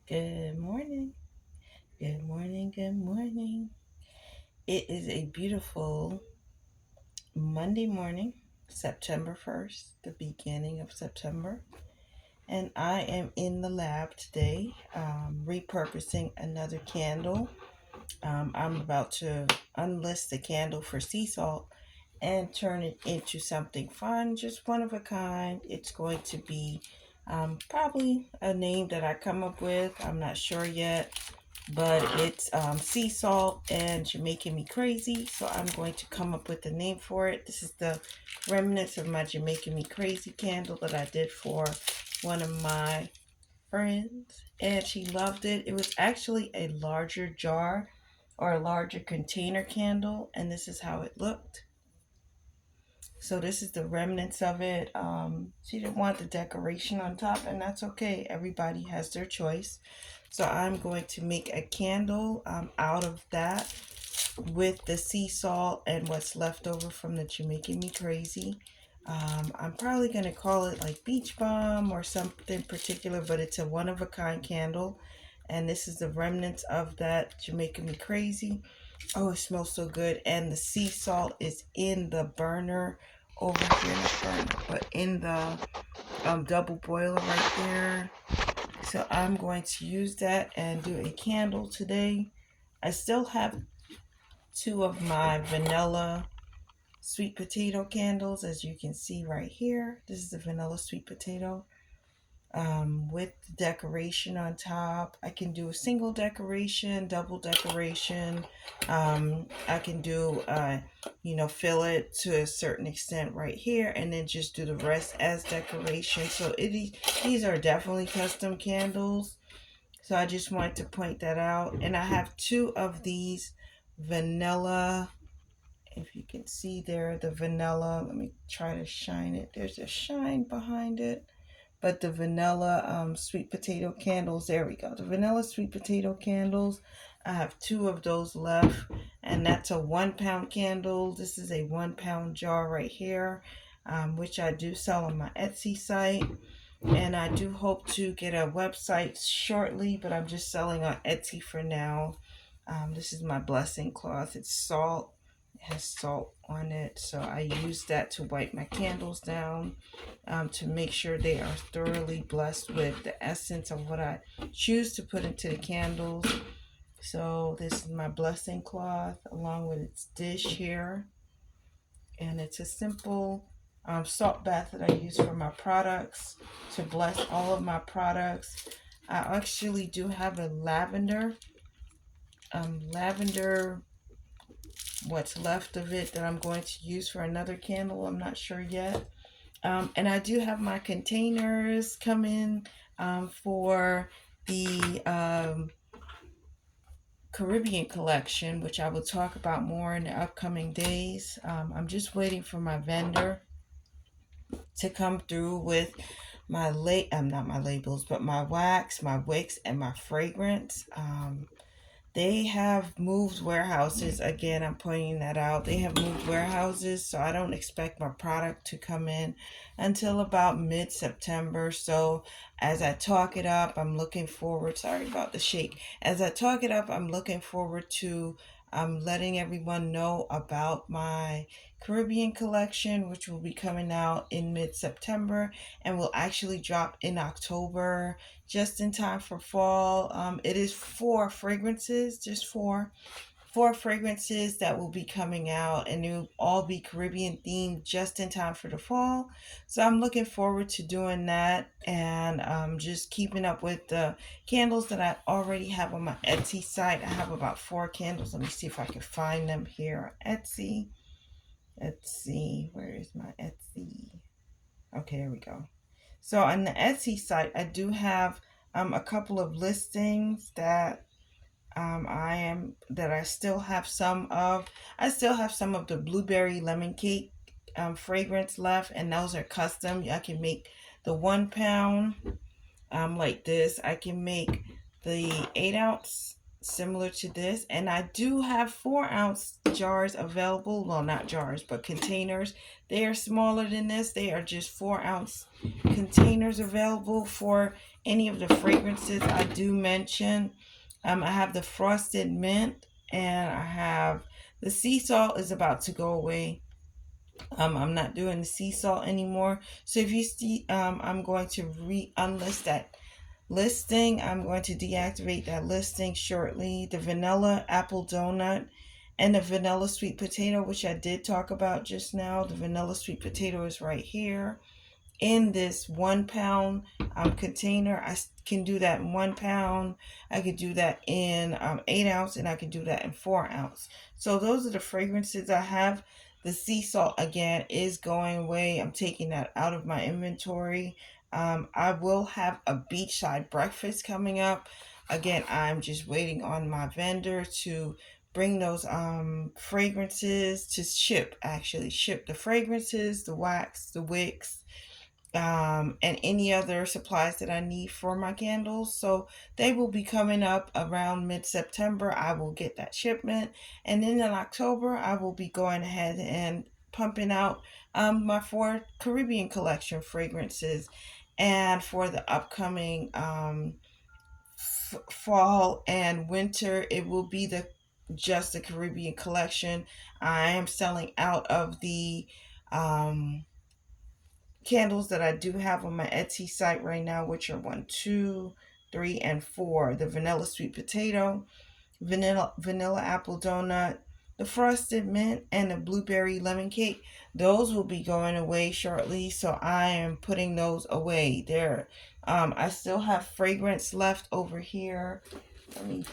Good morning. Good morning. Good morning. It is a beautiful Monday morning, September 1st, the beginning of September. And I am in the lab today, repurposing another candle. I'm about to unlist the candle for sea salt and turn it into something fun, just one of a kind. It's going to be probably a name that I come up with. I'm not sure yet, but it's sea salt and you're making me crazy, so I'm going to come up with a name for it. This is the remnants of my You're Making Me Crazy candle that I did for one of my friends, and she loved it. It was actually a larger jar or a larger container candle, and this is how it looked. So this is the remnants of it. She didn't want the decoration on top, and that's okay. Everybody has their choice. So I'm going to make a candle out of that with the sea salt and what's left over from the You're Making Me Crazy. I'm probably going to call it like Beach Bomb or something particular, but it's a one-of-a-kind candle. And this is the remnants of that You're Making Me Crazy. Oh, it smells so good. And the sea salt is in the burner over here, not burner, but in the double boiler right there. So I'm going to use that and do a candle today. I still have two of my vanilla sweet potato candles, as you can see right here. This is the vanilla sweet potato with the decoration on top. I can do a single decoration, double decoration. I can do, fill it to a certain extent right here, and then just do the rest as decoration. So these are definitely custom candles. So I just wanted to point that out. And I have two of these vanilla, if you can see there, the vanilla. Let me try to shine it. There's a shine behind it. But the vanilla sweet potato candles, there we go. The vanilla sweet potato candles, I have two of those left. And that's a 1 pound candle. This is a 1 pound jar right here, which I do sell on my Etsy site. And I do hope to get a website shortly, but I'm just selling on Etsy for now. This is my blessing cloth. It's salt. It has salt on it. So I use that to wipe my candles down, to make sure they are thoroughly blessed with the essence of what I choose to put into the candles. So this is my blessing cloth along with its dish here. And it's a simple salt bath that I use for my products to bless all of my products. I actually do have a lavender, what's left of it, that I'm going to use for another candle. I'm not sure yet. And I do have my containers coming for the Caribbean collection, which I will talk about more in the upcoming days. I'm just waiting for my vendor to come through with not my labels, but my wax, my wicks, and my fragrance. They have moved warehouses. Again, I'm pointing that out. They have moved warehouses, so I don't expect my product to come in until about mid-September. So as I talk it up, I'm looking forward. Sorry about the shake. As I talk it up, I'm looking forward to letting everyone know about my Caribbean collection, which will be coming out in mid-September and will actually drop in October, just in time for fall. It is four fragrances, just four fragrances that will be coming out, and they will all be Caribbean themed just in time for the fall. So I'm looking forward to doing that, and just keeping up with the candles that I already have on my Etsy site. I have about 4 candles. Let me see if I can find them here on Etsy. Let's see, where is my Etsy? Okay, there we go. So on the Etsy site, I do have a couple of listings that I still have some of. I still have some of the blueberry lemon cake fragrance left, and those are custom. I can make the 1 pound like this. I can make the 8 ounce similar to this, and I do have 4-ounce jars available. Well, not jars, but containers. They are smaller than this. They are just 4-ounce containers available for any of the fragrances I do mention. I have the frosted mint, and I have the sea salt is about to go away. I'm not doing the sea salt anymore. So if you see, I'm going to unlist that listing. I'm going to deactivate that listing shortly. The vanilla apple donut and the vanilla sweet potato, which I did talk about just now. The vanilla sweet potato is right here in this 1 pound container. I can do that in 1 pound. I could do that in 8 ounce, and I can do that in 4 ounce. So those are the fragrances I have. The sea salt again is going away. I'm taking that out of my inventory. I will have a beachside breakfast coming up. Again, I'm just waiting on my vendor to bring those fragrances to ship. Actually, ship the fragrances, the wax, the wicks, and any other supplies that I need for my candles. So they will be coming up around mid-September. I will get that shipment. And then in October, I will be going ahead and pumping out my 4 Caribbean collection fragrances. And for the upcoming fall and winter, it will be just the Caribbean collection. I am selling out of the candles that I do have on my Etsy site right now, which are 1, 2, 3, and 4. The vanilla sweet potato, vanilla apple donut, the frosted mint, and the blueberry lemon cake. Those will be going away shortly, so I am putting those away. There, I still have fragrance left over here. Let me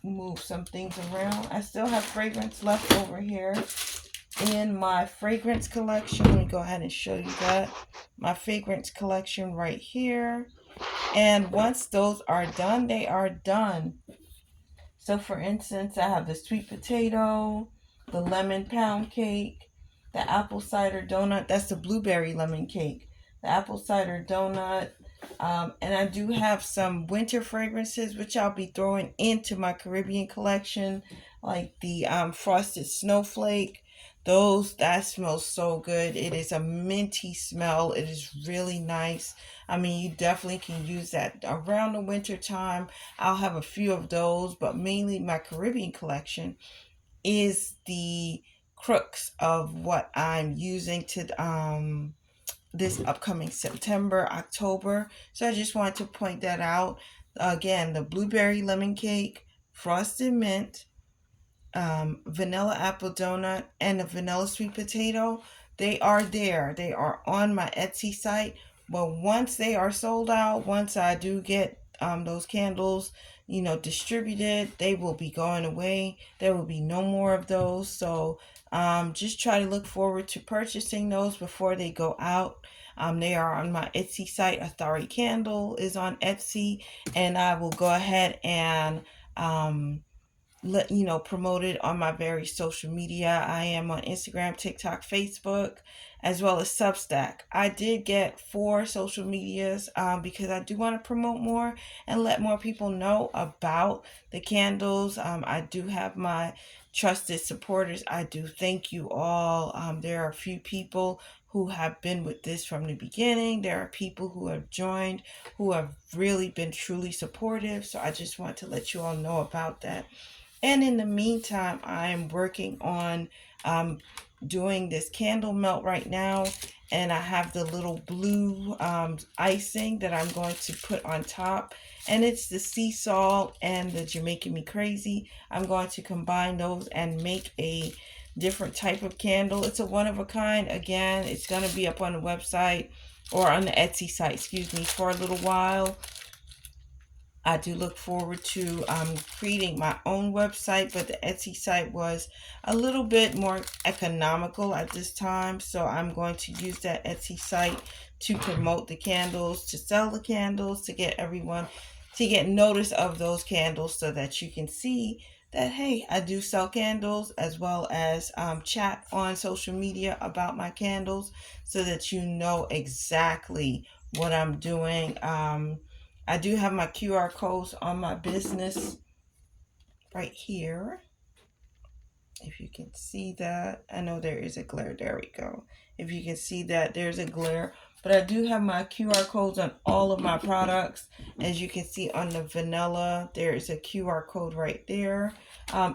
move some things around. I still have fragrance left over here in my fragrance collection. Let me go ahead and show you that. My fragrance collection right here. And once those are done, they are done. So for instance, I have the sweet potato, the lemon pound cake, the apple cider donut. That's the blueberry lemon cake. The apple cider donut. And I do have some winter fragrances, which I'll be throwing into my Caribbean collection, like the frosted snowflake. That smells so good. It is a minty smell. It is really nice. I mean, you definitely can use that around the winter time. I'll have a few of those, but mainly my Caribbean collection is the crux of what I'm using to this upcoming September, October. So I just wanted to point that out. Again, the blueberry lemon cake, frosted mint, vanilla apple donut, and the vanilla sweet potato. They are there. They are on my Etsy site. But once they are sold out, once I do get those candles, distributed, they will be going away. There will be no more of those. So just try to look forward to purchasing those before they go out. They are on my Etsy site. Athari Candle is on Etsy, and I will go ahead and promote it on my various social media. I am on Instagram, TikTok, Facebook, as well as Substack. I did get 4 social medias because I do want to promote more and let more people know about the candles. I do have my trusted supporters. I do thank you all. There are a few people who have been with this from the beginning. There are people who have joined who have really been truly supportive. So I just want to let you all know about that. And in the meantime, I am working on doing this candle melt right now. And I have the little blue icing that I'm going to put on top. And it's the sea salt and the Jamaican Me Crazy. I'm going to combine those and make a different type of candle. It's a one of a kind. Again, it's going to be up on the website or on the Etsy site, excuse me, for a little while. I do look forward to creating my own website, but the Etsy site was a little bit more economical at this time. So I'm going to use that Etsy site to promote the candles, to sell the candles, to get everyone to get notice of those candles so that you can see that, hey, I do sell candles, as well as chat on social media about my candles so that you know exactly what I'm doing. I do have my QR codes on my business right here. If you can see that, I know there is a glare. There we go. If you can see that, there's a glare. But I do have my QR codes on all of my products. As you can see on the vanilla, there is a QR code right there.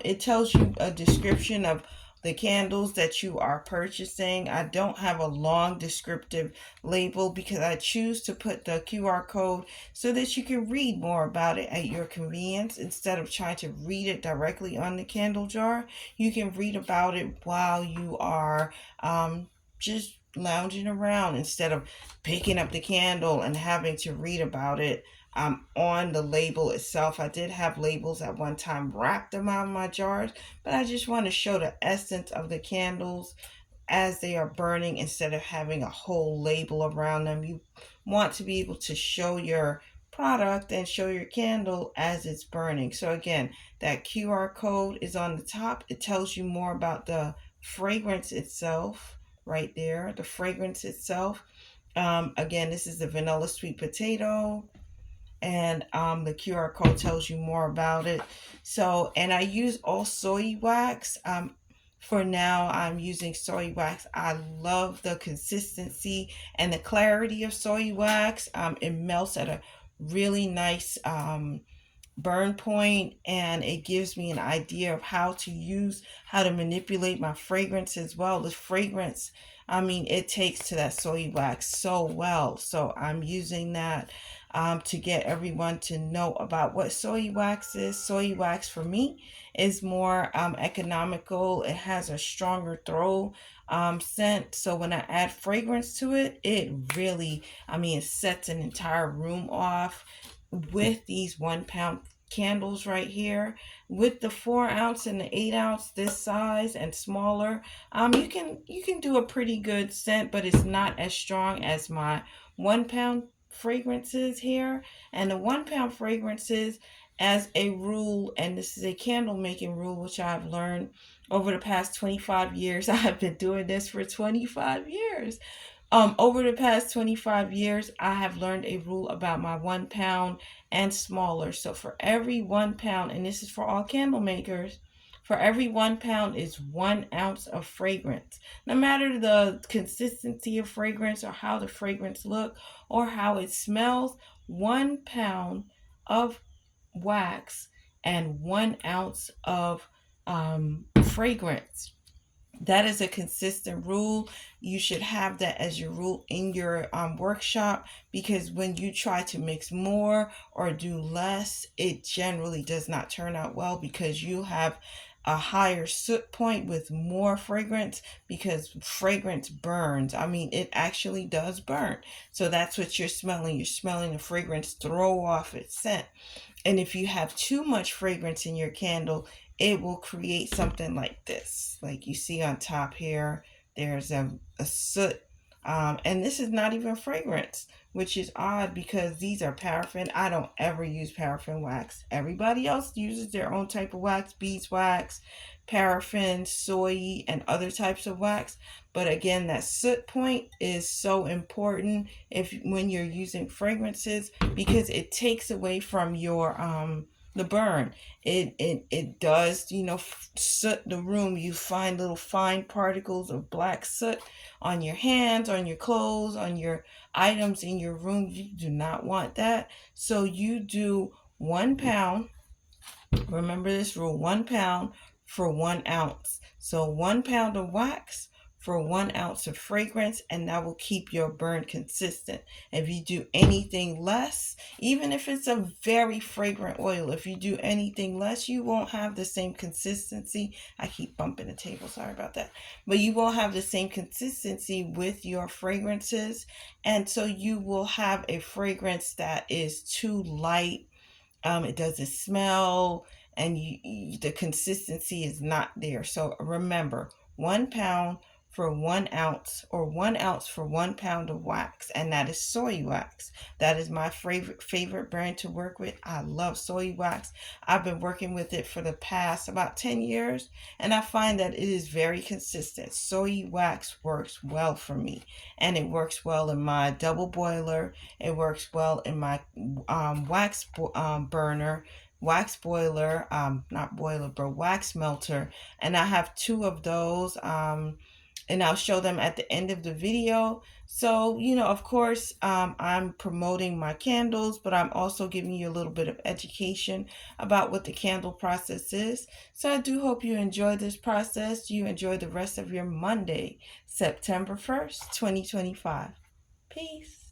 It tells you a description of the candles that you are purchasing. I don't have a long descriptive label because I choose to put the QR code so that you can read more about it at your convenience instead of trying to read it directly on the candle jar. You can read about it while you are just lounging around instead of picking up the candle and having to read about it on the label itself. I did have labels at one time wrapped around my jars, but I just want to show the essence of the candles as they are burning instead of having a whole label around them. You want to be able to show your product and show your candle as it's burning. So again, that QR code is on the top. It tells you more about the fragrance itself right there, the fragrance itself. Again, this is the vanilla sweet potato, and the QR code tells you more about it. So, and I use all soy wax. For now, I'm using soy wax. I love the consistency and the clarity of soy wax. It melts at a really nice burn point, and it gives me an idea of how to manipulate my fragrance as well. The fragrance, I mean, it takes to that soy wax so well. So I'm using that to get everyone to know about what soy wax is. Soy wax for me is more economical. It has a stronger throw scent. So when I add fragrance to it, it really, I mean, it sets an entire room off. With these 1 pound candles right here, with the 4 ounce and the 8 ounce this size and smaller, you can do a pretty good scent, but it's not as strong as my 1 pound fragrances here. And the 1 pound fragrances, as a rule, and this is a candle making rule which I've learned over the past 25 years. I've been doing this for 25 years. Over the past 25 years, I have learned a rule about my 1 pound and smaller. So for every 1 pound, and this is for all candle makers, for every 1 pound is 1 ounce of fragrance. No matter the consistency of fragrance or how the fragrance look or how it smells, 1 pound of wax and 1 ounce of fragrance. That is a consistent rule. You should have that as your rule in your workshop, because when you try to mix more or do less, it generally does not turn out well, because you have a higher soot point with more fragrance, because fragrance burns. I mean, it actually does burn. So that's what you're smelling. You're smelling the fragrance throw off its scent. And if you have too much fragrance in your candle, it will create something like this. Like you see on top here, there's a soot. And this is not even fragrance, which is odd because these are paraffin. I don't ever use paraffin wax. Everybody else uses their own type of wax, beeswax, paraffin, soy, and other types of wax. But again, that soot point is so important when you're using fragrances, because it takes away from your the burn. It does, soot the room. You find little fine particles of black soot on your hands, on your clothes, on your items in your room. You do not want that. So you do 1 pound. Remember this rule: 1 pound for 1 ounce. So 1 pound of wax for 1 ounce of fragrance, and that will keep your burn consistent. If you do anything less, even if it's a very fragrant oil, if you do anything less, you won't have the same consistency. I keep bumping the table, sorry about that. But you won't have the same consistency with your fragrances, and so you will have a fragrance that is too light. It doesn't smell, and the consistency is not there. So remember, 1 pound for 1 ounce, or 1 ounce for 1 pound of wax, and that is soy wax. That is my favorite brand to work with. I love soy wax. I've been working with it for the past about 10 years, and I find that it is very consistent. Soy wax works well for me, and it works well in my double boiler. It works well in my wax burner. wax boiler, not boiler, but wax melter. And I have two of those. And I'll show them at the end of the video. So, of course, I'm promoting my candles, but I'm also giving you a little bit of education about what the candle process is. So I do hope you enjoy this process. You enjoy the rest of your Monday, September 1st, 2025. Peace.